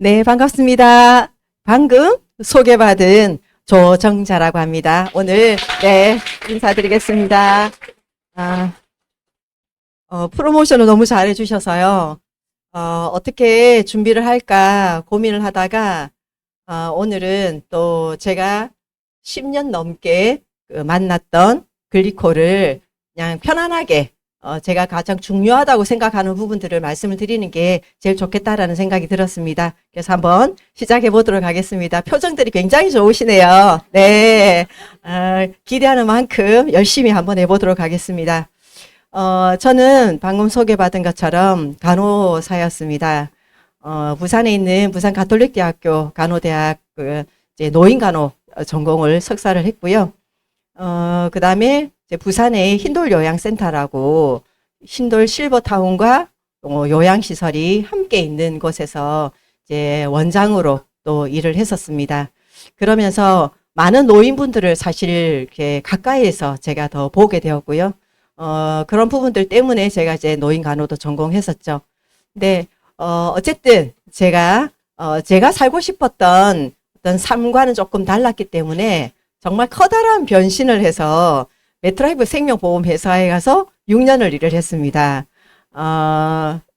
네, 반갑습니다. 방금 소개받은 조정자라고 합니다. 오늘, 네, 인사드리겠습니다. 아, 프로모션을 너무 잘해 주셔서요. 어떻게 준비를 할까 고민을 하다가, 오늘은 또 제가 10년 넘게 만났던 글리코를 그냥 편안하게 제가 가장 중요하다고 생각하는 부분들을 말씀을 드리는 게 제일 좋겠다라는 생각이 들었습니다. 그래서 한번 시작해 보도록 하겠습니다. 표정들이 굉장히 좋으시네요. 네, 기대하는 만큼 열심히 한번 해보도록 하겠습니다. 저는 방금 소개받은 것처럼 간호사였습니다. 부산에 있는 부산 가톨릭대학교 간호대학 이제 노인간호 전공을 석사를 했고요. 그 다음에 부산의 흰돌 요양센터라고 흰돌 실버타운과 요양시설이 함께 있는 곳에서 이제 원장으로 또 일을 했었습니다. 그러면서 많은 노인분들을 사실 이렇게 가까이에서 제가 더 보게 되었고요. 그런 부분들 때문에 제가 이제 노인 간호도 전공했었죠. 근데, 어쨌든 제가 살고 싶었던 어떤 삶과는 조금 달랐기 때문에 정말 커다란 변신을 해서 메트라이프 생명보험회사에 가서 6년을 일을 했습니다.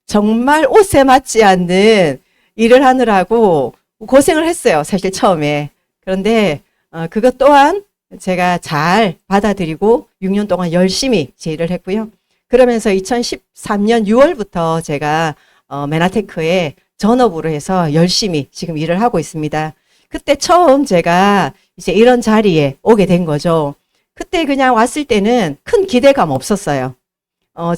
정말 옷에 맞지 않는 일을 하느라고 고생을 했어요. 사실 처음에. 그런데 그것 또한 제가 잘 받아들이고 6년 동안 열심히 제 일을 했고요. 그러면서 2013년 6월부터 제가 메나테크에 전업으로 해서 열심히 지금 일을 하고 있습니다. 그때 처음 제가 이제 이런 자리에 오게 된 거죠. 그때 그냥 왔을 때는 큰 기대감 없었어요.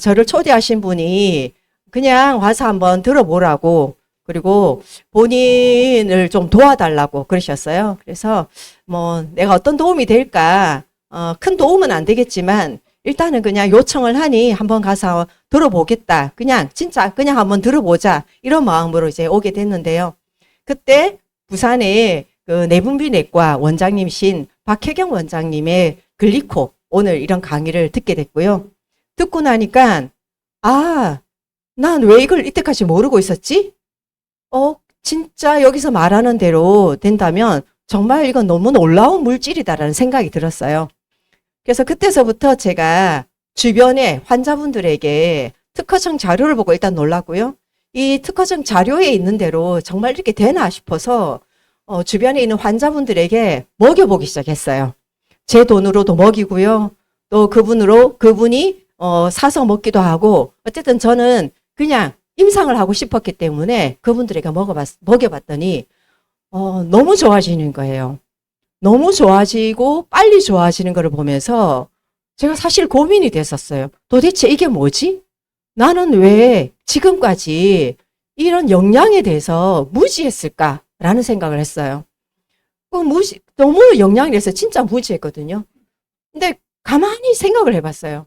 저를 초대하신 분이 그냥 와서 한번 들어보라고, 그리고 본인을 좀 도와달라고 그러셨어요. 그래서 뭐 내가 어떤 도움이 될까, 큰 도움은 안 되겠지만 일단은 그냥 요청을 하니 한번 가서 들어보겠다. 그냥 진짜 그냥 한번 들어보자. 이런 마음으로 이제 오게 됐는데요. 그때 부산에 그 내분비내과 원장님이신 박혜경 원장님의 글리코 오늘 이런 강의를 듣게 됐고요. 듣고 나니까 난 왜 이걸 이때까지 모르고 있었지? 진짜 여기서 말하는 대로 된다면 정말 이건 너무 놀라운 물질이다라는 생각이 들었어요. 그래서 그때서부터 제가 주변의 환자분들에게 특허청 자료를 보고 일단 놀랐고요. 이 특허청 자료에 있는 대로 정말 이렇게 되나 싶어서 주변에 있는 환자분들에게 먹여보기 시작했어요. 제 돈으로도 먹이고요. 또 그분이 사서 먹기도 하고, 어쨌든 저는 그냥 임상을 하고 싶었기 때문에 그분들에게 먹여봤더니 너무 좋아지는 거예요. 너무 좋아지고 빨리 좋아지는 것을 보면서 제가 사실 고민이 됐었어요. 도대체 이게 뭐지? 나는 왜 지금까지 이런 영양에 대해서 무지했을까라는 생각을 했어요. 너무 영향이 돼서 진짜 무지했거든요. 근데 가만히 생각을 해봤어요.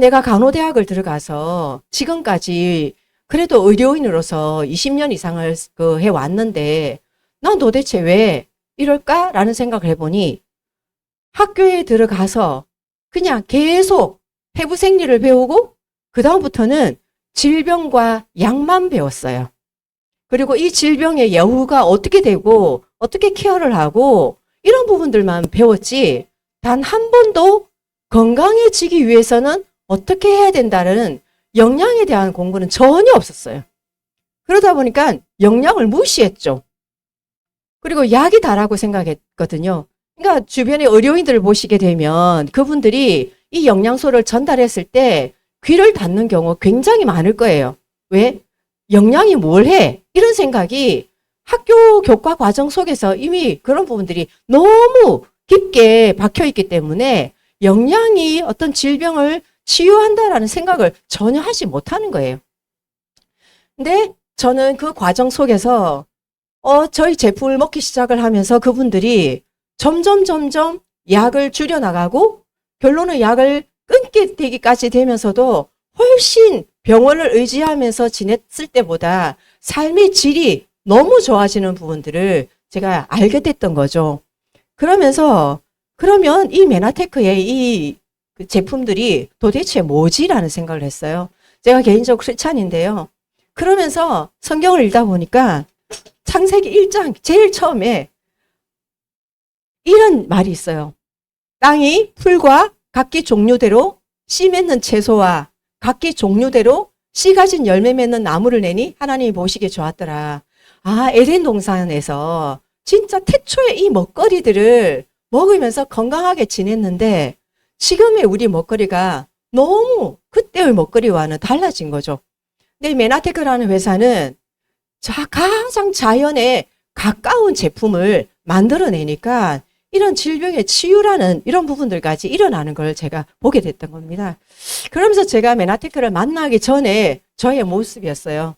내가 간호대학을 들어가서 지금까지 그래도 의료인으로서 20년 이상을 해왔는데 난 도대체 왜 이럴까라는 생각을 해보니 학교에 들어가서 그냥 계속 해부 생리를 배우고 그다음부터는 질병과 약만 배웠어요. 그리고 이 질병의 여후가 어떻게 되고 어떻게 케어를 하고 이런 부분들만 배웠지 단 한 번도 건강해지기 위해서는 어떻게 해야 된다는 영양에 대한 공부는 전혀 없었어요. 그러다 보니까 영양을 무시했죠. 그리고 약이 다라고 생각했거든요. 그러니까 주변의 의료인들을 보시게 되면 그분들이 이 영양소를 전달했을 때 귀를 닫는 경우 굉장히 많을 거예요. 왜? 영양이 뭘 해? 이런 생각이 학교 교과 과정 속에서 이미 그런 부분들이 너무 깊게 박혀 있기 때문에 영양이 어떤 질병을 치유한다라는 생각을 전혀 하지 못하는 거예요. 근데 저는 그 과정 속에서 저희 제품을 먹기 시작을 하면서 그분들이 점점 약을 줄여나가고 결론은 약을 끊게 되기까지 되면서도 훨씬 병원을 의지하면서 지냈을 때보다 삶의 질이 너무 좋아지는 부분들을 제가 알게 됐던 거죠. 그러면서 그러면 이 메나테크의 이 제품들이 도대체 뭐지라는 생각을 했어요. 제가 개인적으로 크리스찬인데요. 그러면서 성경을 읽다 보니까 창세기 1장 제일 처음에 이런 말이 있어요. 땅이 풀과 각기 종류대로 씨 맺는 채소와 각기 종류대로 씨 가진 열매 맺는 나무를 내니 하나님이 보시기에 좋았더라. 아, 에덴 동산에서 진짜 태초에 이 먹거리들을 먹으면서 건강하게 지냈는데 지금의 우리 먹거리가 너무 그때의 먹거리와는 달라진 거죠. 근데 메나테크라는 회사는 가장 자연에 가까운 제품을 만들어내니까 이런 질병의 치유라는 이런 부분들까지 일어나는 걸 제가 보게 됐던 겁니다. 그러면서 제가 메나테크를 만나기 전에 저의 모습이었어요.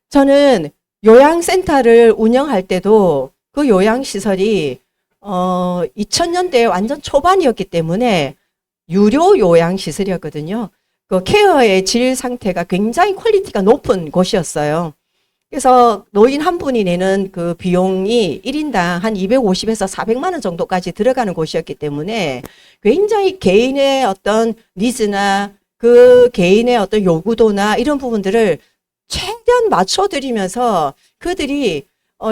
저는 요양센터를 운영할 때도 그 요양시설이 2000년대 완전 초반이었기 때문에 유료 요양시설이었거든요. 그 케어의 질 상태가 굉장히 퀄리티가 높은 곳이었어요. 그래서 노인 한 분이 내는 그 비용이 1인당 한 250에서 400만 원 정도까지 들어가는 곳이었기 때문에 굉장히 개인의 어떤 니즈나 그 개인의 어떤 요구도나 이런 부분들을 최대한 맞춰드리면서 그들이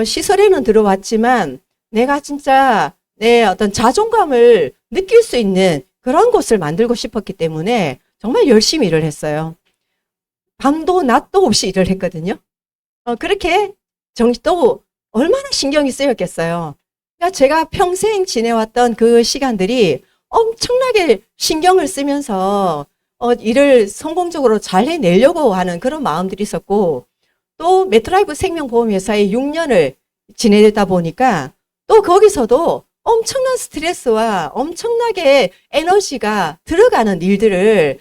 시설에는 들어왔지만 내가 진짜 내 어떤 자존감을 느낄 수 있는 그런 곳을 만들고 싶었기 때문에 정말 열심히 일을 했어요. 밤도 낮도 없이 일을 했거든요. 그렇게 또 얼마나 신경이 쓰였겠어요. 그러니까 제가 평생 지내왔던 그 시간들이 엄청나게 신경을 쓰면서 일을 성공적으로 잘 해내려고 하는 그런 마음들이 있었고, 또 메트라이프 생명보험회사에 6년을 지내다 보니까 또 거기서도 엄청난 스트레스와 엄청나게 에너지가 들어가는 일들을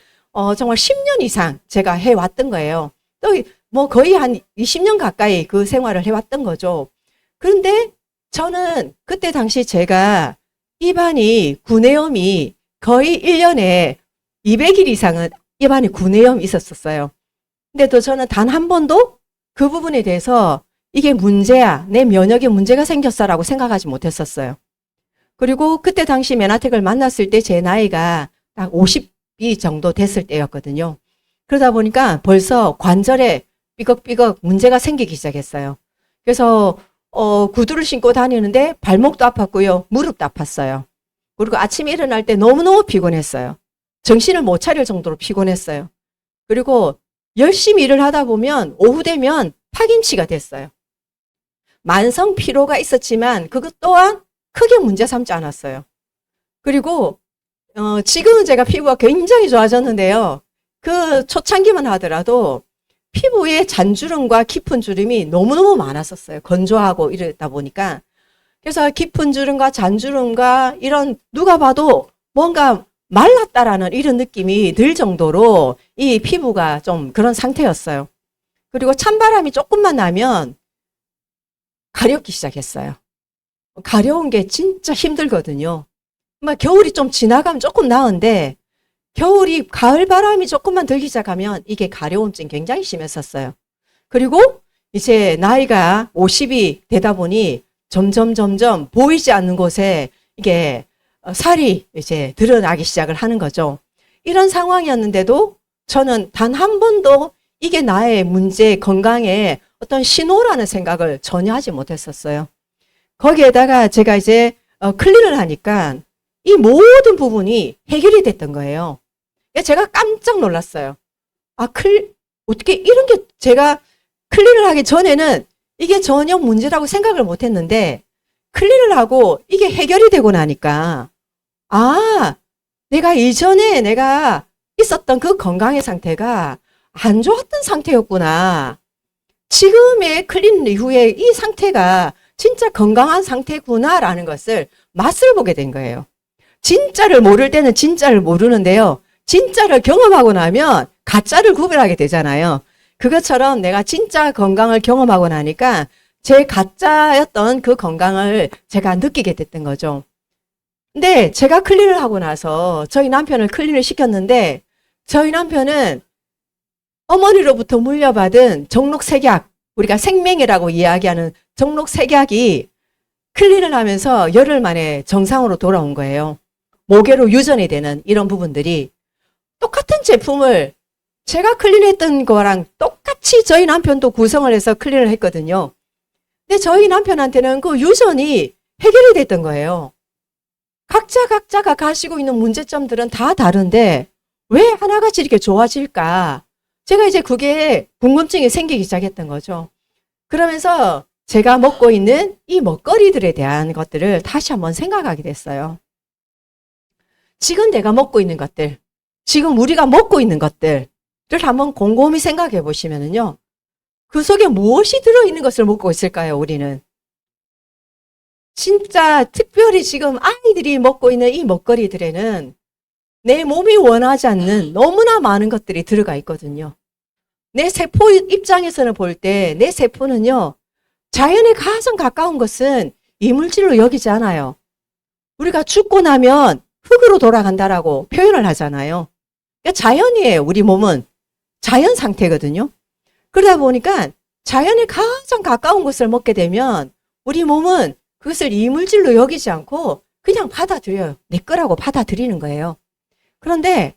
정말 10년 이상 제가 해왔던 거예요. 또 뭐 거의 한 20년 가까이 그 생활을 해왔던 거죠. 그런데 저는 그때 당시 제가 입안이 구내염이 거의 1년에 200일 이상은 입안에 구내염이 있었어요. 근데 또 저는 단 한 번도 그 부분에 대해서 이게 문제야, 내 면역에 문제가 생겼어라고 생각하지 못했었어요. 그리고 그때 당시 메나텍을 만났을 때 제 나이가 딱 50이 정도 됐을 때였거든요. 그러다 보니까 벌써 관절에 삐걱삐걱 문제가 생기기 시작했어요. 그래서 구두를 신고 다니는데 발목도 아팠고요. 무릎도 아팠어요. 그리고 아침에 일어날 때 너무너무 피곤했어요. 정신을 못 차릴 정도로 피곤했어요. 그리고 열심히 일을 하다 보면 오후 되면 파김치가 됐어요. 만성 피로가 있었지만 그것 또한 크게 문제 삼지 않았어요. 그리고 지금은 제가 피부가 굉장히 좋아졌는데요. 그 초창기만 하더라도 피부에 잔주름과 깊은 주름이 너무너무 많았었어요. 건조하고 이러다 보니까. 그래서 깊은 주름과 잔주름과 이런 누가 봐도 뭔가 말랐다라는 이런 느낌이 들 정도로 이 피부가 좀 그런 상태였어요. 그리고 찬바람이 조금만 나면 가렵기 시작했어요. 가려운 게 진짜 힘들거든요. 막 겨울이 좀 지나가면 조금 나은데 겨울이 가을 바람이 조금만 들기 시작하면 이게 가려움증이 굉장히 심했었어요. 그리고 이제 나이가 50이 되다 보니 점점 보이지 않는 곳에 이게 살이 이제 드러나기 시작을 하는 거죠. 이런 상황이었는데도 저는 단 한 번도 이게 나의 문제, 건강에 어떤 신호라는 생각을 전혀 하지 못했었어요. 거기에다가 제가 이제 클린을 하니까 이 모든 부분이 해결이 됐던 거예요. 제가 깜짝 놀랐어요. 어떻게 이런 게 제가 클린을 하기 전에는 이게 전혀 문제라고 생각을 못 했는데 클린을 하고 이게 해결이 되고 나니까 내가 이전에 내가 있었던 그 건강의 상태가 안 좋았던 상태였구나. 지금의 클린 이후에 이 상태가 진짜 건강한 상태구나라는 것을 맛을 보게 된 거예요. 진짜를 모를 때는 진짜를 모르는데요. 진짜를 경험하고 나면 가짜를 구별하게 되잖아요. 그것처럼 내가 진짜 건강을 경험하고 나니까 제 가짜였던 그 건강을 제가 느끼게 됐던 거죠. 근데 제가 클린을 하고 나서 저희 남편을 클린을 시켰는데 저희 남편은 어머니로부터 물려받은 정록색약, 우리가 생명이라고 이야기하는 정록색약이 클린을 하면서 열흘 만에 정상으로 돌아온 거예요. 모계로 유전이 되는 이런 부분들이 똑같은 제품을 제가 클린했던 거랑 똑같이 저희 남편도 구성을 해서 클린을 했거든요. 근데 저희 남편한테는 그 유전이 해결이 됐던 거예요. 각자가 가지고 있는 문제점들은 다 다른데 왜 하나같이 이렇게 좋아질까? 제가 이제 그게 궁금증이 생기기 시작했던 거죠. 그러면서 제가 먹고 있는 이 먹거리들에 대한 것들을 다시 한번 생각하게 됐어요. 지금 내가 먹고 있는 것들, 지금 우리가 먹고 있는 것들을 한번 곰곰이 생각해 보시면은요. 그 속에 무엇이 들어있는 것을 먹고 있을까요, 우리는? 진짜 특별히 지금 아이들이 먹고 있는 이 먹거리들에는 내 몸이 원하지 않는 너무나 많은 것들이 들어가 있거든요. 내 세포 입장에서는 볼 때 내 세포는요. 자연에 가장 가까운 것은 이물질로 여기지 않아요. 우리가 죽고 나면 흙으로 돌아간다라고 표현을 하잖아요. 그러니까 자연이에요. 우리 몸은 자연 상태거든요. 그러다 보니까 자연에 가장 가까운 것을 먹게 되면 우리 몸은 그것을 이물질로 여기지 않고 그냥 받아들여요. 내 거라고 받아들이는 거예요. 그런데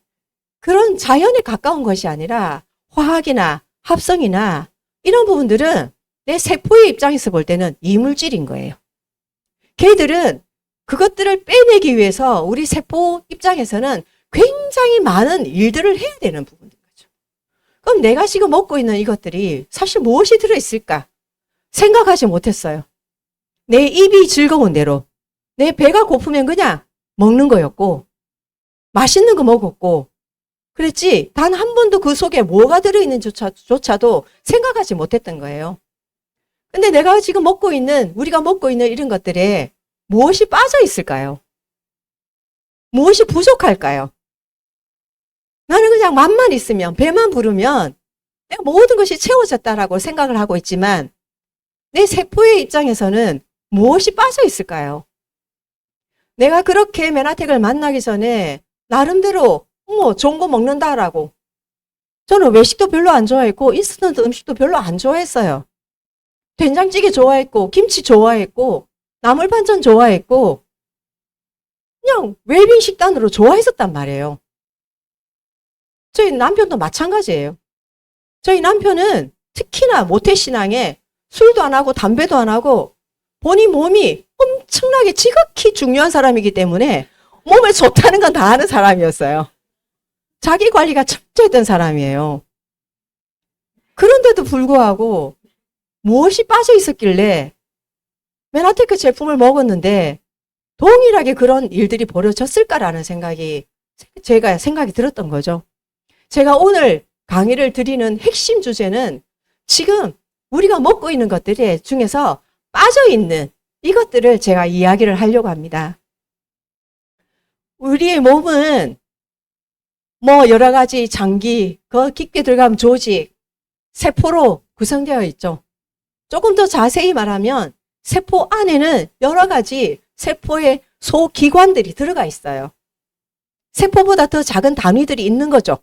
그런 자연에 가까운 것이 아니라 화학이나 합성이나 이런 부분들은 내 세포의 입장에서 볼 때는 이물질인 거예요. 걔들은 그것들을 빼내기 위해서 우리 세포 입장에서는 굉장히 많은 일들을 해야 되는 부분인 거죠. 그럼 내가 지금 먹고 있는 이것들이 사실 무엇이 들어있을까? 생각하지 못했어요. 내 입이 즐거운 대로, 내 배가 고프면 그냥 먹는 거였고, 맛있는 거 먹었고, 그랬지 단 한 번도 그 속에 뭐가 들어있는지조차도 생각하지 못했던 거예요. 근데 내가 지금 먹고 있는, 우리가 먹고 있는 이런 것들에 무엇이 빠져 있을까요? 무엇이 부족할까요? 나는 그냥 맛만 있으면, 배만 부르면 내가 모든 것이 채워졌다라고 생각을 하고 있지만 내 세포의 입장에서는 무엇이 빠져 있을까요? 내가 그렇게 메나텍을 만나기 전에 나름대로 좋은 거 먹는다라고 저는 외식도 별로 안 좋아했고 인스턴트 음식도 별로 안 좋아했어요. 된장찌개 좋아했고 김치 좋아했고 나물반찬 좋아했고 그냥 웰빙 식단으로 좋아했었단 말이에요. 저희 남편도 마찬가지예요. 저희 남편은 특히나 모태신앙에 술도 안 하고 담배도 안 하고 본인 몸이 엄청나게 지극히 중요한 사람이기 때문에 몸에 좋다는 건 다 아는 사람이었어요. 자기 관리가 철저했던 사람이에요. 그런데도 불구하고 무엇이 빠져 있었길래 메나테크 제품을 먹었는데 동일하게 그런 일들이 벌어졌을까라는 생각이 들었던 거죠. 제가 오늘 강의를 드리는 핵심 주제는 지금 우리가 먹고 있는 것들 중에서 빠져 있는 이것들을 제가 이야기를 하려고 합니다. 우리의 몸은 여러 가지 장기, 그 깊게 들어가면 조직, 세포로 구성되어 있죠. 조금 더 자세히 말하면 세포 안에는 여러 가지 세포의 소기관들이 들어가 있어요. 세포보다 더 작은 단위들이 있는 거죠.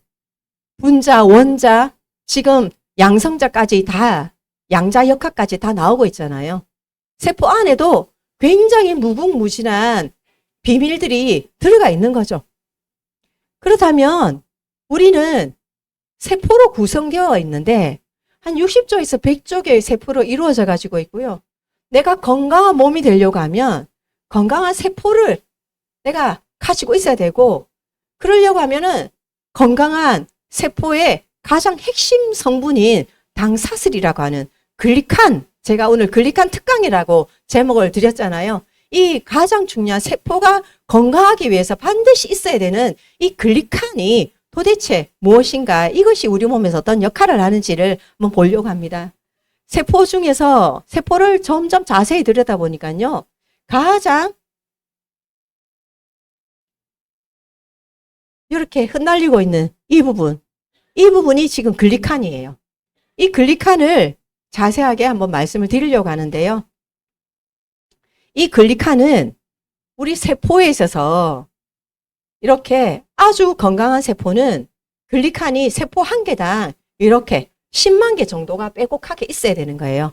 분자, 원자, 지금 양성자까지 다, 양자역학까지 다 나오고 있잖아요. 세포 안에도 굉장히 무궁무진한 비밀들이 들어가 있는 거죠. 그렇다면 우리는 세포로 구성되어 있는데 한 60조에서 100조 개의 세포로 이루어져 가지고 있고요. 내가 건강한 몸이 되려고 하면 건강한 세포를 내가 가지고 있어야 되고 그러려고 하면은 건강한 세포의 가장 핵심 성분인 당사슬이라고 하는 글리칸, 제가 오늘 글리칸 특강이라고 제목을 드렸잖아요. 이 가장 중요한 세포가 건강하기 위해서 반드시 있어야 되는 이 글리칸이 도대체 무엇인가, 이것이 우리 몸에서 어떤 역할을 하는지를 한번 보려고 합니다. 세포 중에서 세포를 점점 자세히 들여다보니까요. 가장 이렇게 흩날리고 있는 이 부분이 지금 글리칸이에요. 이 글리칸을 자세하게 한번 말씀을 드리려고 하는데요. 이 글리칸은 우리 세포에 있어서 이렇게 아주 건강한 세포는 글리칸이 세포 한 개당 이렇게 10만 개 정도가 빼곡하게 있어야 되는 거예요.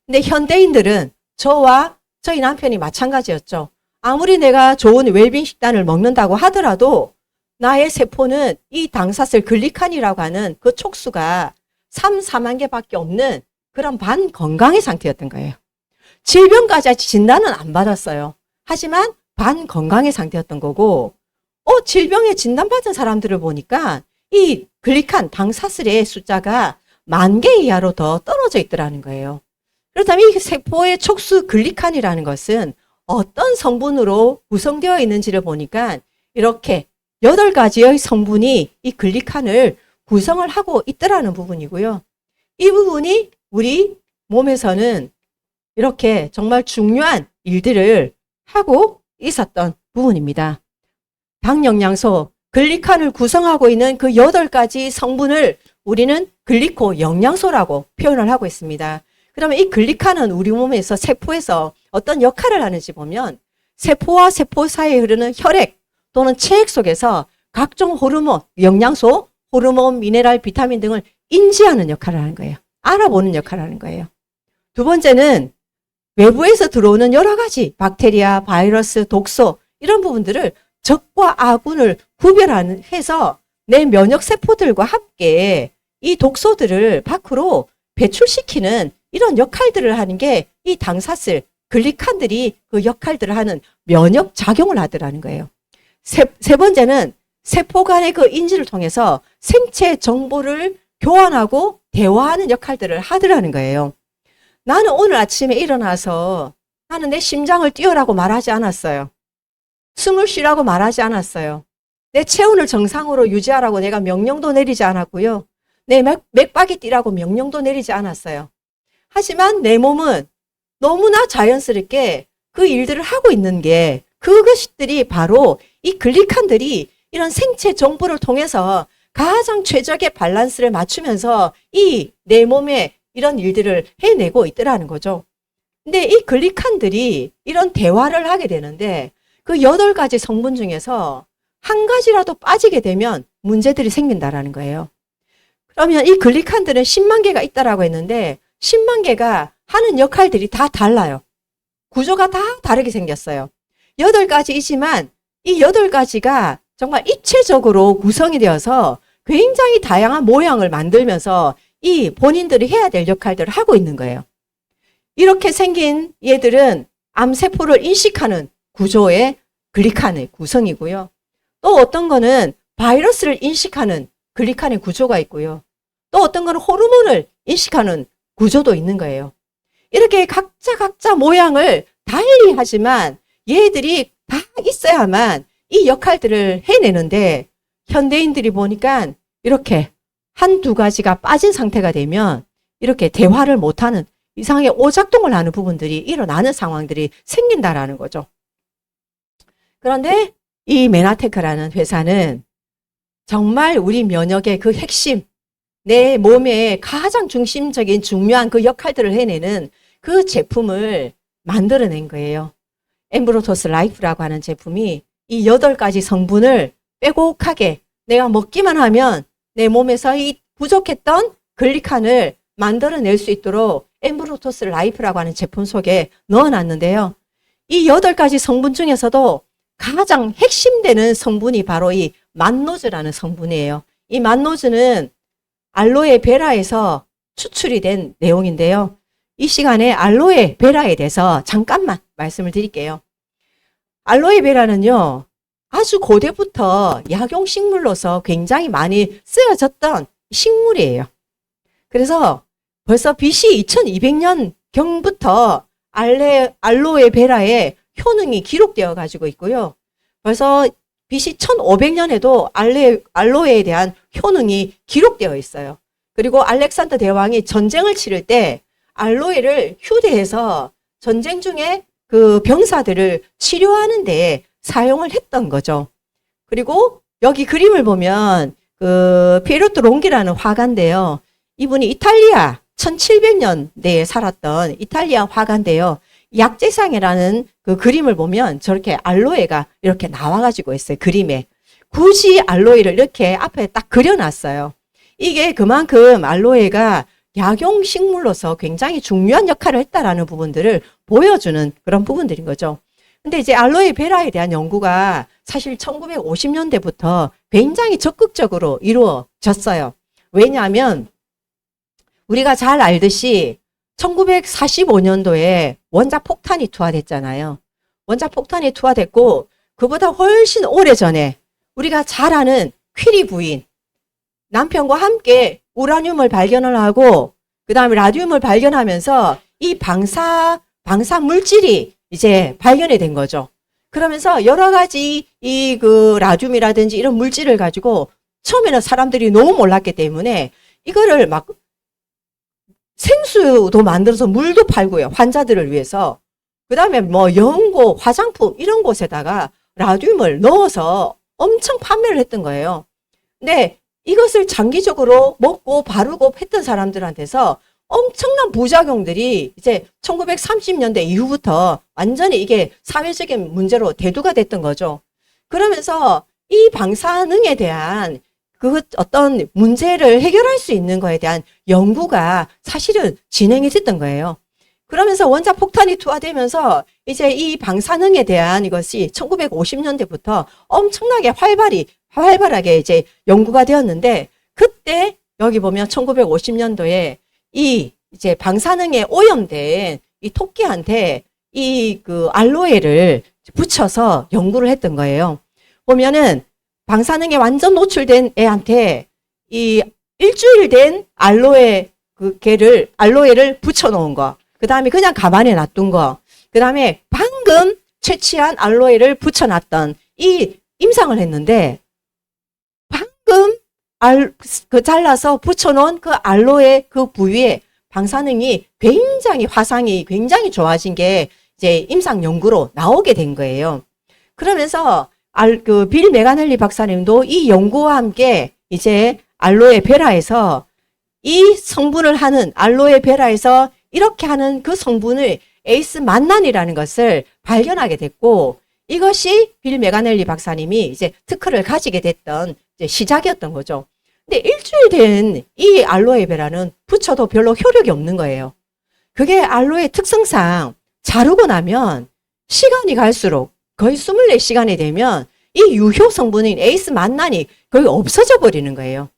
근데 현대인들은 저와 저희 남편이 마찬가지였죠. 아무리 내가 좋은 웰빙 식단을 먹는다고 하더라도 나의 세포는 이 당사슬 글리칸이라고 하는 그 촉수가 3, 4만 개밖에 없는 그런 반건강의 상태였던 거예요. 질병까지 진단은 안 받았어요. 하지만 반건강의 상태였던 거고, 질병에 진단받은 사람들을 보니까 이 글리칸, 당사슬의 숫자가 10,000개 이하로 더 떨어져 있더라는 거예요. 그렇다면 이 세포의 촉수 글리칸이라는 것은 어떤 성분으로 구성되어 있는지를 보니까 이렇게 8가지의 성분이 이 글리칸을 구성을 하고 있더라는 부분이고요. 이 부분이 우리 몸에서는 이렇게 정말 중요한 일들을 하고 있었던 부분입니다. 당 영양소, 글리칸을 구성하고 있는 그 8가지 성분을 우리는 글리코 영양소라고 표현을 하고 있습니다. 그러면 이 글리칸은 우리 몸에서 세포에서 어떤 역할을 하는지 보면 세포와 세포 사이에 흐르는 혈액 또는 체액 속에서 각종 호르몬, 영양소, 호르몬, 미네랄, 비타민 등을 인지하는 역할을 하는 거예요. 알아보는 역할을 하는 거예요. 두 번째는 외부에서 들어오는 여러 가지 박테리아, 바이러스, 독소 이런 부분들을 적과 아군을 구별해서 내 면역 세포들과 함께 이 독소들을 밖으로 배출시키는 이런 역할들을 하는 게 이 당사슬, 글리칸들이 그 역할들을 하는 면역 작용을 하더라는 거예요. 세 번째는 세포 간의 그 인지를 통해서 생체 정보를 교환하고 대화하는 역할들을 하더라는 거예요. 나는 오늘 아침에 일어나서 나는 내 심장을 뛰어라고 말하지 않았어요. 숨을 쉬라고 말하지 않았어요. 내 체온을 정상으로 유지하라고 내가 명령도 내리지 않았고요. 내 맥박이 뛰라고 명령도 내리지 않았어요. 하지만 내 몸은 너무나 자연스럽게 그 일들을 하고 있는 게 그것들이 바로 이 글리칸들이 이런 생체 정보를 통해서 가장 최적의 밸런스를 맞추면서 이 내 몸에 이런 일들을 해내고 있더라는 거죠. 근데 이 글리칸들이 이런 대화를 하게 되는데 그 8가지 성분 중에서 한 가지라도 빠지게 되면 문제들이 생긴다라는 거예요. 그러면 이 글리칸들은 10만 개가 있다라고 했는데 10만 개가 하는 역할들이 다 달라요. 구조가 다 다르게 생겼어요. 8가지이지만 이 8가지가 정말 입체적으로 구성이 되어서 굉장히 다양한 모양을 만들면서 이 본인들이 해야 될 역할들을 하고 있는 거예요. 이렇게 생긴 얘들은 암세포를 인식하는 구조의 글리칸의 구성이고요. 또 어떤 거는 바이러스를 인식하는 글리칸의 구조가 있고요. 또 어떤 거는 호르몬을 인식하는 구조도 있는 거예요. 이렇게 각자 모양을 달리 하지만 얘들이 다 있어야만 이 역할들을 해내는데 현대인들이 보니까 이렇게 한두 가지가 빠진 상태가 되면 이렇게 대화를 못하는 이상하게 오작동을 하는 부분들이 일어나는 상황들이 생긴다라는 거죠. 그런데 이 메나테크라는 회사는 정말 우리 면역의 그 핵심, 내 몸의 가장 중심적인 중요한 그 역할들을 해내는 그 제품을 만들어낸 거예요. 엠브로토스 라이프라고 하는 제품이 이 8가지 성분을 빼곡하게 내가 먹기만 하면 내 몸에서 이 부족했던 글리칸을 만들어낼 수 있도록 엠브로토스 라이프라고 하는 제품 속에 넣어놨는데요. 이 8가지 성분 중에서도 가장 핵심되는 성분이 바로 이 만노즈라는 성분이에요. 이 만노즈는 알로에 베라에서 추출이 된 내용인데요. 이 시간에 알로에 베라에 대해서 잠깐만 말씀을 드릴게요. 알로에 베라는요, 아주 고대부터 약용식물로서 굉장히 많이 쓰여졌던 식물이에요. 그래서 벌써 BC 2200년 경부터 알로에 베라의 효능이 기록되어 가지고 있고요. 벌써 BC 1500년에도 알로에에 대한 효능이 기록되어 있어요. 그리고 알렉산더 대왕이 전쟁을 치를 때 알로에를 휴대해서 전쟁 중에 그 병사들을 치료하는 데 사용을 했던 거죠. 그리고 여기 그림을 보면 그 피에로토 롱기라는 화가인데요. 이분이 이탈리아 1700년대에 살았던 이탈리아 화가인데요. 약재상이라는 그 그림을 보면 저렇게 알로에가 이렇게 나와가지고 있어요. 그림에. 굳이 알로에를 이렇게 앞에 딱 그려놨어요. 이게 그만큼 알로에가 약용식물로서 굉장히 중요한 역할을 했다라는 부분들을 보여주는 그런 부분들인 거죠. 근데 이제 알로에 베라에 대한 연구가 사실 1950년대부터 굉장히 적극적으로 이루어졌어요. 왜냐하면 우리가 잘 알듯이 1945년도에 원자 폭탄이 투하됐잖아요. 원자 폭탄이 투하됐고 그보다 훨씬 오래전에 우리가 잘 아는 퀴리 부인 남편과 함께 우라늄을 발견을 하고 그 다음에 라듐을 발견하면서 이 방사 물질이 이제 발견이 된 거죠. 그러면서 여러 가지 이 그 라듐이라든지 이런 물질을 가지고 처음에는 사람들이 너무 몰랐기 때문에 이거를 막 생수도 만들어서 물도 팔고요. 환자들을 위해서. 그 다음에 뭐 연고, 화장품 이런 곳에다가 라듐을 넣어서 엄청 판매를 했던 거예요. 근데 이것을 장기적으로 먹고 바르고 했던 사람들한테서 엄청난 부작용들이 이제 1930년대 이후부터 완전히 이게 사회적인 문제로 대두가 됐던 거죠. 그러면서 이 방사능에 대한 그 어떤 문제를 해결할 수 있는 거에 대한 연구가 사실은 진행이 됐던 거예요. 그러면서 원자 폭탄이 투하되면서 이제 이 방사능에 대한 이것이 1950년대부터 엄청나게 활발하게 이제 연구가 되었는데 그때 여기 보면 1950년도에 이 이제 방사능에 오염된 이 토끼한테 이 그 알로에를 붙여서 연구를 했던 거예요. 보면은 방사능에 완전 노출된 애한테 이 일주일 된 알로에를 붙여 놓은 거. 그 다음에 그냥 가만히 놔둔 거. 그 다음에 방금 채취한 알로에를 붙여놨던 이 임상을 했는데 방금 잘라서 붙여놓은 그 알로에 그 부위에 방사능이 화상이 굉장히 좋아진 게 이제 임상 연구로 나오게 된 거예요. 그러면서 빌 메가넬리 박사님도 이 연구와 함께 이제 알로에 베라에서 이 성분을 하는 알로에 베라에서 이렇게 하는 그 성분을 에이스 만난이라는 것을 발견하게 됐고 이것이 빌 메가넬리 박사님이 이제 특허를 가지게 됐던 이제 시작이었던 거죠. 근데 일주일 된 이 알로에 베라는 붙여도 별로 효력이 없는 거예요. 그게 알로에 특성상 자르고 나면 시간이 갈수록 거의 24시간이 되면 이 유효 성분인 에이스 만난이 거의 없어져 버리는 거예요.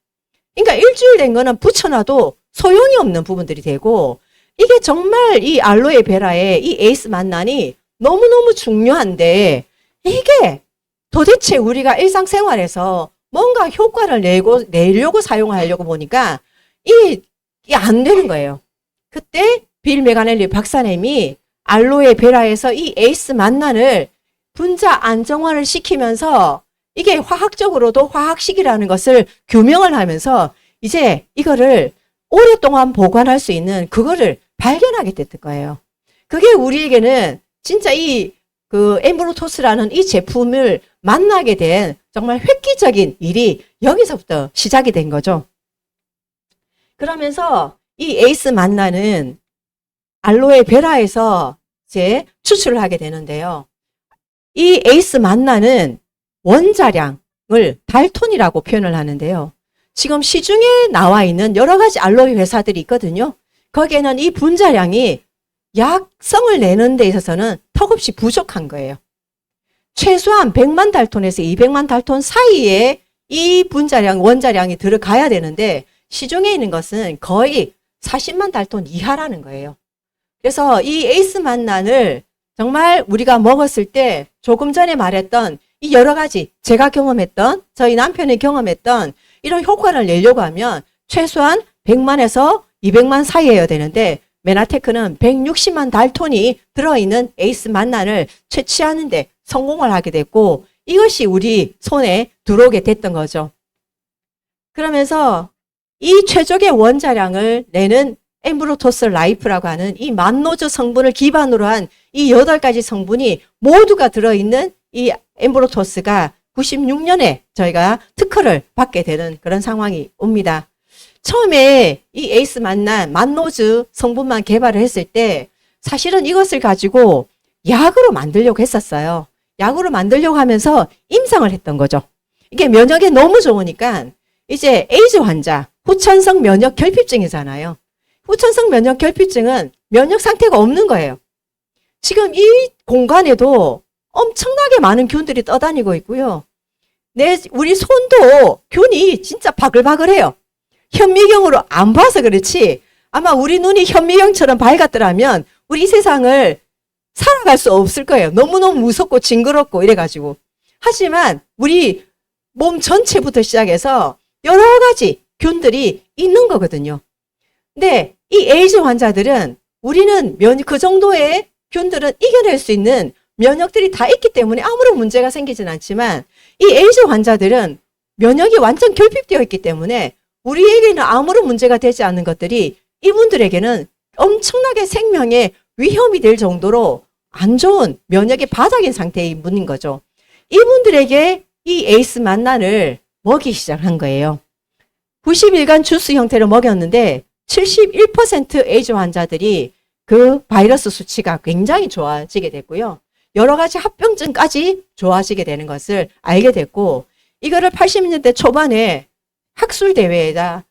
그러니까 일주일 된 거는 붙여놔도 소용이 없는 부분들이 되고 이게 정말 이 알로에 베라의 이 에이스 만난이 너무너무 중요한데 이게 도대체 우리가 일상생활에서 뭔가 효과를 내려고 사용하려고 보니까 이게 안 되는 거예요. 그때 빌 메가넬리 박사님이 알로에 베라에서 이 에이스 만난을 분자 안정화를 시키면서 이게 화학적으로도 화학식이라는 것을 규명을 하면서 이제 이거를 오랫동안 보관할 수 있는 그거를 발견하게 됐던 거예요. 그게 우리에게는 진짜 그 엠브로토스라는 이 제품을 만나게 된 정말 획기적인 일이 여기서부터 시작이 된 거죠. 그러면서 이 에이스 만나는 알로에 베라에서 이제 추출을 하게 되는데요. 이 에이스 만나는 원자량을 달톤이라고 표현을 하는데요. 지금 시중에 나와 있는 여러 가지 알로에 회사들이 있거든요. 거기에는 이 분자량이 약성을 내는 데 있어서는 턱없이 부족한 거예요. 최소한 100만 달톤에서 200만 달톤 사이에 이 분자량, 원자량이 들어가야 되는데 시중에 있는 것은 거의 40만 달톤 이하라는 거예요. 그래서 이 에이스 만난을 정말 우리가 먹었을 때 조금 전에 말했던 이 여러 가지 제가 경험했던 저희 남편이 경험했던 이런 효과를 내려고 하면 최소한 100만에서 200만 사이여야 되는데 메나테크는 160만 달톤이 들어있는 에이스 만난을 채취하는데 성공을 하게 됐고 이것이 우리 손에 들어오게 됐던 거죠. 그러면서 이 최적의 원자량을 내는 엠브로토스 라이프라고 하는 이 만노즈 성분을 기반으로 한 이 8가지 성분이 모두가 들어있는 이 엠브로토스가 96년에 저희가 특허를 받게 되는 그런 상황이 옵니다. 처음에 이 에이스 만노즈 성분만 개발을 했을 때 사실은 이것을 가지고 약으로 만들려고 했었어요. 약으로 만들려고 하면서 임상을 했던 거죠. 이게 면역에 너무 좋으니까 이제 에이즈 환자, 후천성 면역 결핍증이잖아요. 후천성 면역 결핍증은 면역 상태가 없는 거예요. 지금 이 공간에도 엄청나게 많은 균들이 떠다니고 있고요. 우리 손도 균이 진짜 바글바글해요. 현미경으로 안 봐서 그렇지 아마 우리 눈이 현미경처럼 밝았더라면 우리 이 세상을 살아갈 수 없을 거예요. 너무너무 무섭고 징그럽고 이래가지고. 하지만 우리 몸 전체부터 시작해서 여러 가지 균들이 있는 거거든요. 근데 이 에이즈 환자들은 우리는 그 정도의 균들은 이겨낼 수 있는 면역들이 다 있기 때문에 아무런 문제가 생기진 않지만 이 에이즈 환자들은 면역이 완전 결핍되어 있기 때문에 우리에게는 아무런 문제가 되지 않는 것들이 이분들에게는 엄청나게 생명에 위험이 될 정도로 안 좋은 면역의 바닥인 상태인 분인 거죠. 이분들에게 이 에이스 만난을 먹이기 시작한 거예요. 90일간 주스 형태로 먹였는데 71% 에이즈 환자들이 그 바이러스 수치가 굉장히 좋아지게 됐고요. 여러 가지 합병증까지 좋아지게 되는 것을 알게 됐고, 이거를 80년대 초반에 학술대회에다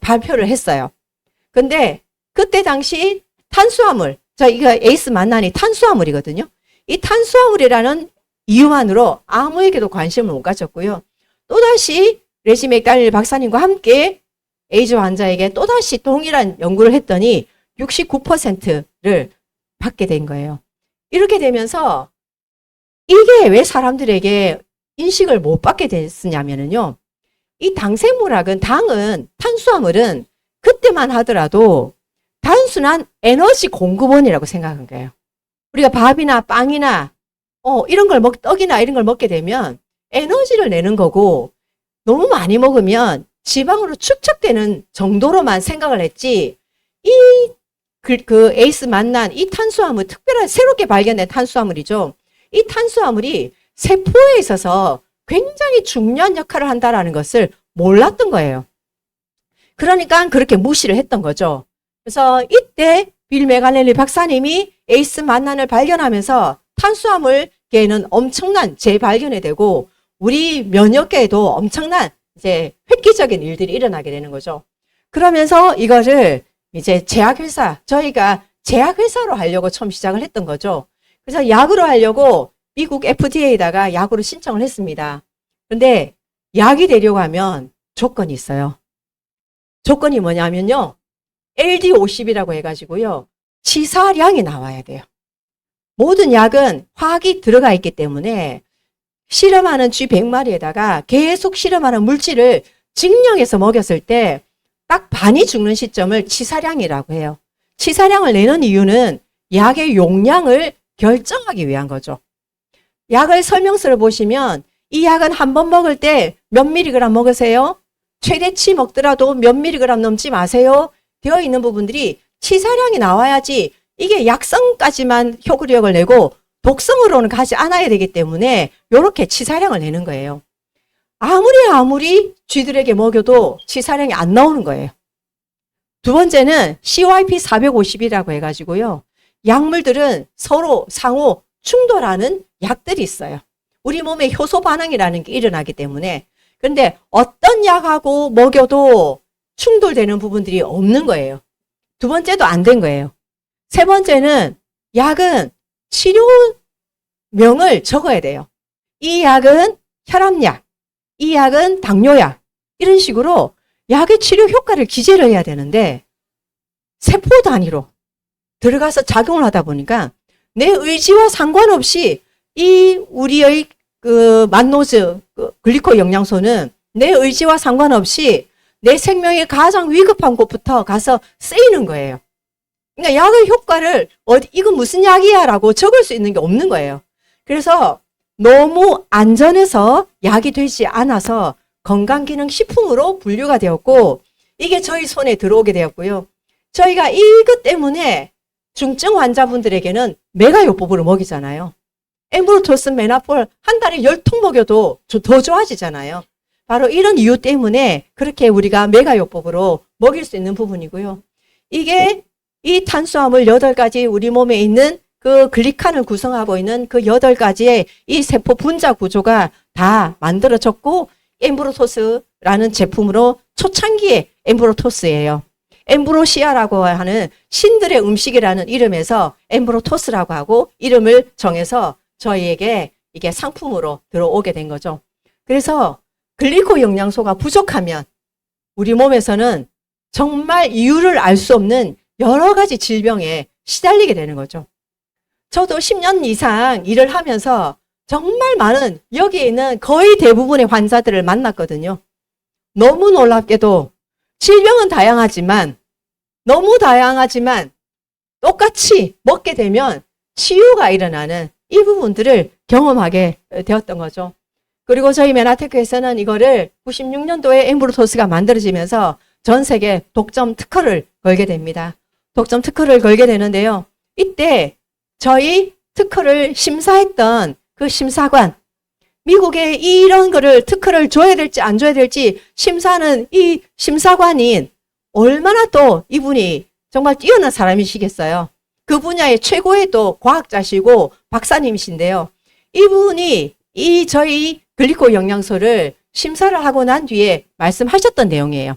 발표를 했어요. 근데 그때 당시 탄수화물, 이거 에이스 만난이 탄수화물이거든요. 이 탄수화물이라는 이유만으로 아무에게도 관심을 못 가졌고요. 또다시 레지 맥달리 박사님과 함께 에이즈 환자에게 또다시 동일한 연구를 했더니 69%를 받게 된 거예요. 이렇게 되면서 이게 왜 사람들에게 인식을 못 받게 됐느냐면요. 이 당생물학은, 탄수화물은 그때만 하더라도 단순한 에너지 공급원이라고 생각한 거예요. 우리가 밥이나 빵이나 이런 걸 떡이나 이런 걸 먹게 되면 에너지를 내는 거고, 너무 많이 먹으면 지방으로 축적되는 정도로만 생각을 했지, 그 에이스 만난 이 탄수화물, 특별한 새롭게 발견된 탄수화물이죠. 이 탄수화물이 세포에 있어서 굉장히 중요한 역할을 한다라는 것을 몰랐던 거예요. 그러니까 그렇게 무시를 했던 거죠. 그래서 이때 빌 메갈렐리 박사님이 에이스 만난을 발견하면서 탄수화물계에는 엄청난 재발견이 되고 우리 면역계에도 엄청난 이제 획기적인 일들이 일어나게 되는 거죠. 그러면서 이거를 이제 저희가 제약회사로 하려고 처음 시작을 했던 거죠. 그래서 약으로 하려고 미국 FDA에다가 약으로 신청을 했습니다. 그런데 약이 되려고 하면 조건이 있어요. 조건이 뭐냐면요. LD50이라고 해가지고요. 치사량이 나와야 돼요. 모든 약은 화학이 들어가 있기 때문에 실험하는 쥐 100마리에다가 계속 실험하는 물질을 증량해서 먹였을 때 딱 반이 죽는 시점을 치사량이라고 해요. 치사량을 내는 이유는 약의 용량을 결정하기 위한 거죠. 약을 설명서를 보시면 이 약은 한 번 먹을 때 몇 미리그램 먹으세요? 최대치 먹더라도 몇 미리그램 넘지 마세요. 되어 있는 부분들이 치사량이 나와야지 이게 약성까지만 효력을 내고 독성으로는 가지 않아야 되기 때문에 이렇게 치사량을 내는 거예요. 아무리 쥐들에게 먹여도 치사량이 안 나오는 거예요. 두 번째는 CYP 450이라고 해가지고요. 약물들은 서로 상호 충돌하는 약들이 있어요. 우리 몸에 효소 반응이라는 게 일어나기 때문에. 그런데 어떤 약하고 먹여도 충돌되는 부분들이 없는 거예요. 두 번째도 안 된 거예요. 세 번째는 약은 치료명을 적어야 돼요. 이 약은 혈압약, 이 약은 당뇨약, 이런 식으로 약의 치료 효과를 기재를 해야 되는데 세포 단위로 들어가서 작용을 하다 보니까 내 의지와 상관없이 우리의 만노즈 글리코 영양소는 내 의지와 상관없이 내 생명의 가장 위급한 곳부터 가서 쓰이는 거예요. 그러니까 약의 효과를 이건 무슨 약이야 라고 적을 수 있는 게 없는 거예요. 그래서 너무 안전해서 약이 되지 않아서 건강기능식품으로 분류가 되었고 이게 저희 손에 들어오게 되었고요. 저희가 이것 때문에 중증 환자분들에게는 메가요법으로 먹이잖아요. 엠브로토스, 메나폴 한 달에 10통 먹여도 더 좋아지잖아요. 바로 이런 이유 때문에 그렇게 우리가 메가요법으로 먹일 수 있는 부분이고요. 이게 이 탄수화물 8가지 우리 몸에 있는 그 글리칸을 구성하고 있는 그 8가지의 이 세포 분자 구조가 다 만들어졌고 엠브로토스라는 제품으로 초창기의 엠브로토스예요. 엠브로시아라고 하는 신들의 음식이라는 이름에서 엠브로토스라고 하고 이름을 정해서 저희에게 이게 상품으로 들어오게 된 거죠. 그래서 글리코 영양소가 부족하면 우리 몸에서는 정말 이유를 알 수 없는 여러 가지 질병에 시달리게 되는 거죠. 저도 10년 이상 일을 하면서 정말 많은 여기에 있는 거의 대부분의 환자들을 만났거든요. 너무 놀랍게도 질병은 다양하지만 너무 다양하지만 똑같이 먹게 되면 치유가 일어나는 이 부분들을 경험하게 되었던 거죠. 그리고 저희 메나테크에서는 이거를 96년도에 엠브로토스가 만들어지면서 전 세계 독점 특허를 걸게 됩니다. 독점 특허를 걸게 되는데요. 이때 저희 특허를 심사했던 그 심사관, 미국에 이런 거를 특허를 줘야 될지 안 줘야 될지 심사하는 이 심사관인 얼마나 또 이분이 정말 뛰어난 사람이시겠어요. 그 분야의 최고의 또 과학자시고 박사님이신데요. 이분이 이 저희 글리코 영양소를 심사를 하고 난 뒤에 말씀하셨던 내용이에요.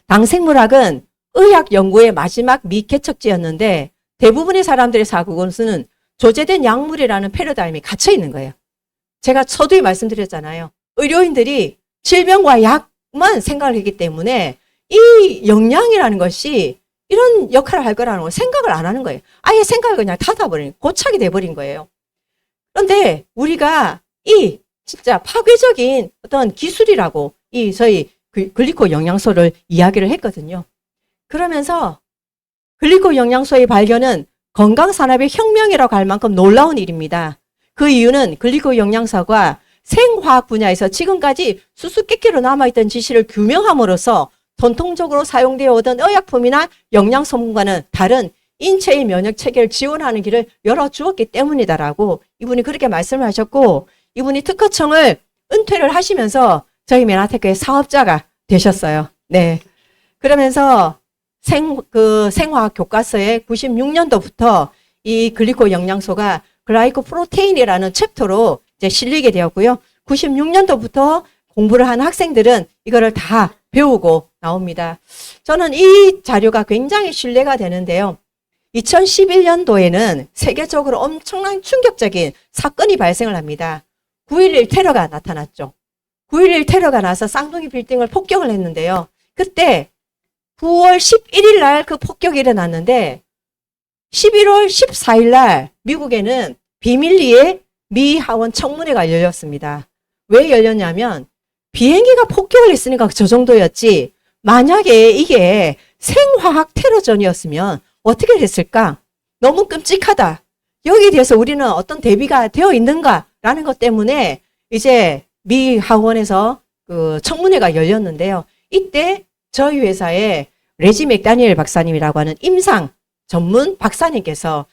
당생물학은 의학 연구의 마지막 미개척지였는데 대부분의 사람들의 사고는 조제된 약물이라는 패러다임이 갇혀 있는 거예요. 제가 서두에 말씀드렸잖아요. 의료인들이 질병과 약만 생각을 했기 때문에 이 영양이라는 것이 이런 역할을 할 거라는 걸 생각을 안 하는 거예요. 아예 생각을 그냥 닫아버린, 고착이 돼버린 거예요. 그런데 우리가 이 진짜 파괴적인 어떤 기술이라고 이 저희 글리코 영양소를 이야기를 했거든요. 그러면서 글리코 영양소의 발견은 건강산업의 혁명이라고 할 만큼 놀라운 일입니다. 그 이유는 글리코 영양소가 생화학 분야에서 지금까지 수수께끼로 남아있던 지식을 규명함으로써 전통적으로 사용되어 오던 의약품이나 영양성분과는 다른 인체의 면역 체계를 지원하는 길을 열어주었기 때문이다라고 이분이 그렇게 말씀을 하셨고, 이분이 특허청을 은퇴를 하시면서 저희 메나테크의 사업자가 되셨어요. 네. 그러면서 생화학 교과서에 96년도부터 이 글리코 영양소가 글라이코 프로테인이라는 챕터로 이제 실리게 되었고요. 96년도부터 공부를 하는 학생들은 이거를 다 배우고 나옵니다. 저는 이 자료가 굉장히 신뢰가 되는데요. 2011년도에는 세계적으로 엄청난 충격적인 사건이 발생을 합니다. 9.11 테러가 나타났죠. 9.11 테러가 나서 쌍둥이 빌딩을 폭격을 했는데요. 그때 9월 11일 날 그 폭격이 일어났는데 11월 14일 날 미국에는 비밀리에 미 하원 청문회가 열렸습니다. 왜 열렸냐면 비행기가 폭격을 했으니까 저 정도였지, 만약에 이게 생화학 테러전이었으면 어떻게 됐을까? 너무 끔찍하다. 여기에 대해서 우리는 어떤 대비가 되어 있는가라는 것 때문에 이제 미 하원에서 그 청문회가 열렸는데요. 이때 저희 회사에 레지 맥다니엘 박사님이라고 하는 임상 전문 박사님께서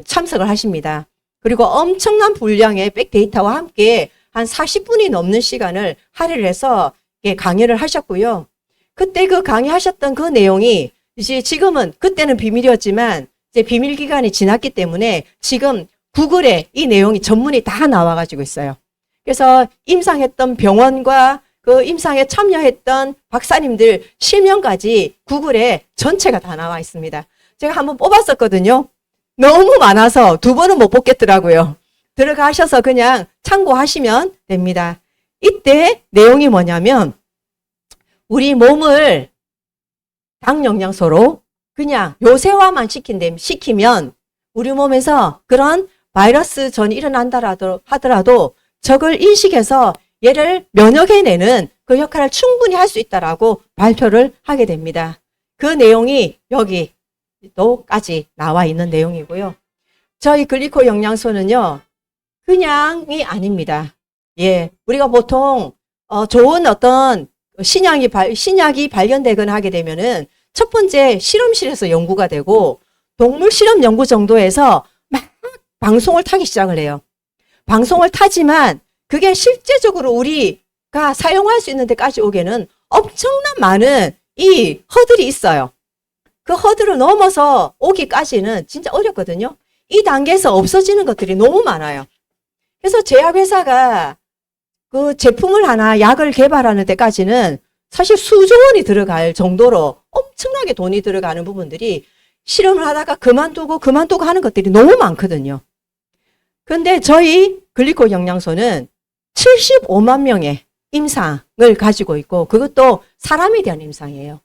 참석을 하십니다. 그리고 엄청난 분량의 백데이터와 함께 한 40분이 넘는 시간을 할애를 해서 강의를 하셨고요. 그때 그 강의하셨던 그 내용이 이제 지금은, 그때는 비밀이었지만 이제 비밀 기간이 지났기 때문에 지금 구글에 이 내용이 전문이 다 나와가지고 있어요. 그래서 임상했던 병원과 그 임상에 참여했던 박사님들 실명까지 구글에 전체가 다 나와 있습니다. 제가 한번 뽑았었거든요. 너무 많아서 두 번은 못 뽑겠더라고요. 들어가셔서 그냥 참고하시면 됩니다. 이때 내용이 뭐냐면 우리 몸을 당 영양소로 그냥 요새화만 시키면 우리 몸에서 그런 바이러스 전이 일어난다 하더라도 적을 인식해서 얘를 면역해내는 그 역할을 충분히 할 수 있다라고 발표를 하게 됩니다. 그 내용이 여기 또까지 나와 있는 내용이고요. 저희 글리코 영양소는요, 그냥이 아닙니다. 예, 우리가 보통 좋은 어떤 신약이 발견되거나 하게 되면은 첫 번째 실험실에서 연구가 되고 동물 실험 연구 정도에서 막 방송을 타기 시작을 해요. 방송을 타지만 그게 실제적으로 우리가 사용할 수 있는 데까지 오기에는 엄청난 많은 이 허들이 있어요. 그 허들을 넘어서 오기까지는 진짜 어렵거든요. 이 단계에서 없어지는 것들이 너무 많아요. 그래서 제약회사가 그 제품을 하나, 약을 개발하는 데까지는 사실 수조 원이 들어갈 정도로 엄청나게 돈이 들어가는 부분들이 실험을 하다가 그만두고 하는 것들이 너무 많거든요. 그런데 저희 글리코 영양소는 75만 명의 임상을 가지고 있고 그것도 사람에 대한 임상이에요.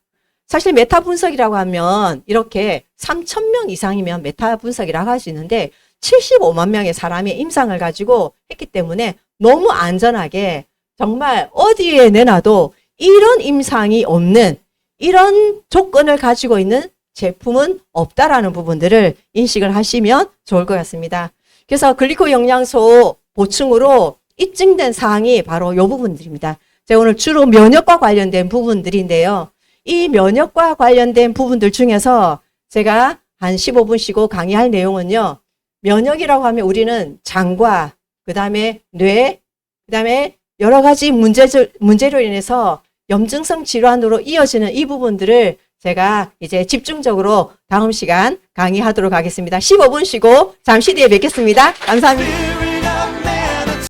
사실 메타 분석이라고 하면 이렇게 3,000명 이상이면 메타 분석이라고 할 수 있는데 75만 명의 사람의 임상을 가지고 했기 때문에 너무 안전하게 정말 어디에 내놔도 이런 임상이 없는 이런 조건을 가지고 있는 제품은 없다라는 부분들을 인식을 하시면 좋을 것 같습니다. 그래서 글리코 영양소 보충으로 입증된 사항이 바로 이 부분들입니다. 제가 오늘 주로 면역과 관련된 부분들인데요. 이 면역과 관련된 부분들 중에서 제가 한 15분 쉬고 강의할 내용은요. 면역이라고 하면 우리는 장과 그다음에 뇌, 그다음에 여러 가지 문제로 인해서 염증성 질환으로 이어지는 이 부분들을 제가 이제 집중적으로 다음 시간 강의하도록 하겠습니다. 15분 쉬고 잠시 뒤에 뵙겠습니다. 감사합니다.